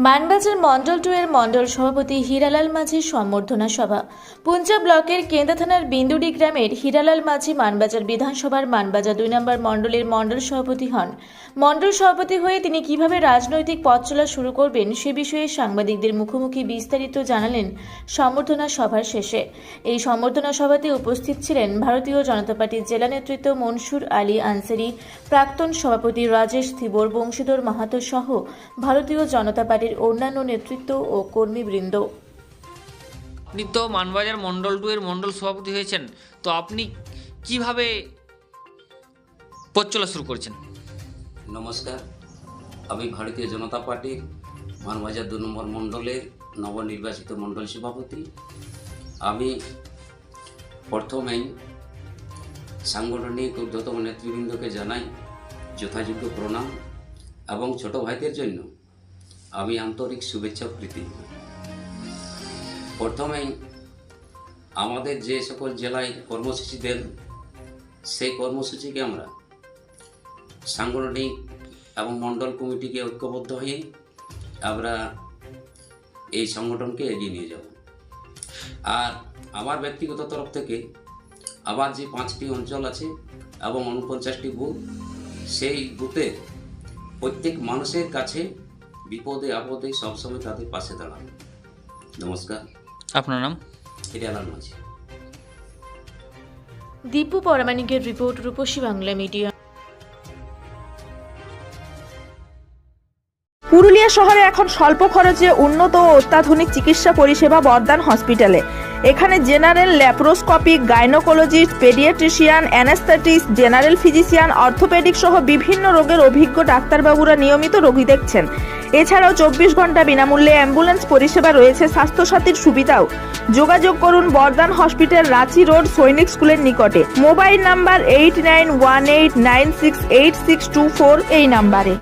মানবাজার মন্ডল 2 এর মন্ডল সভাপতি হীরালাল মাঝির সম্বর্ধনা সভা। পুঞ্চা ব্লকের কেন্দা থানার বিন্দুডি গ্রামের হীরালাল মাঝি মানবাজার বিধানসভার মানবাজার 2 নম্বর মন্ডলের মন্ডল সভাপতি হন। মন্ডল সভাপতি হয়ে তিনি কিভাবে রাজনৈতিক পথ চলা শুরু করবেন সে বিষয়ে সাংবাদিকদের মুখোমুখি বিস্তারিত জানালেন সম্বর্ধনা সভার শেষে। এই সম্বর্ধনা সভাতে উপস্থিত ছিলেন ভারতীয় জনতা পার্টির জেলা নেতৃত্ব মনসুর আলী আনসারি, প্রাক্তন সভাপতি রাজেশ থিবর, বংশীধর মাহাতো সহ ভারতীয় জনতা পার্টির অন্যান্য নেতৃত্ব ও কর্মীবৃন্দ। আপনি তো মানবাজার মন্ডল 2 এর মন্ডল সভাপতি হয়েছেন, তো আপনি কিভাবে পথ চলা শুরু করেছেন? নমস্কার, আমি ভারতীয় জনতা পার্টির মানবাজার 2 নম্বর মণ্ডলের নবনির্বাচিত মণ্ডল সভাপতি। আমি প্রথমেই সাংগঠনিক ঊর্ধ্বতম নেতৃবৃন্দকে জানাই যথাযোগ্য প্রণাম এবং ছোট ভাইদের জন্য আমি আন্তরিক শুভেচ্ছা প্রীতি। প্রথমেই আমাদের যে সকল জেলায় কর্মসূচি দেন সেই কর্মসূচিকে আমরা সাংগঠনিক এবং মণ্ডল কমিটিকে ঐক্যবদ্ধ হয়ে আমরা এই সংগঠনকে এগিয়ে নিয়ে যাব। আর আমার ব্যক্তিগত তরফ থেকে আবার যে 5টি অঞ্চল আছে এবং 49টি বুথ, সেই বুথে প্রত্যেক মানুষের কাছে বিপদে আপদে সবসময় তাদের পাশে দাঁড়ানো। নমস্কার। আপনার নাম? হীরালাল মাঝি। দীপু পরামানিকের রিপোর্ট, রূপসী বাংলা মিডিয়া। পুরুলিয়া শহরে এখন স্বল্প খরচে উন্নত ও অত্যাধুনিক চিকিৎসা পরিষেবা বর্দান হসপিটালে। এখানে general, laparoscopic, gynaecologist, paediatrician, anaesthetist, general physician, orthopaedic সহ বিভিন্ন রোগের অভিজ্ঞ ডাক্তারবাবুরা নিয়মিত রোগী দেখছেন। এছাড়াও 24 ঘন্টা বিনামূল্যে অ্যাম্বুলেন্স পরিষেবা রয়েছে, স্বাস্থ্যসাথীর সুবিধাও। যোগাযোগ করুন বর্দান হসপিটাল, রাঁচি রোড, সৈনিক স্কুলের নিকটে। মোবাইল নাম্বার 8918968624 এই নাম্বারে।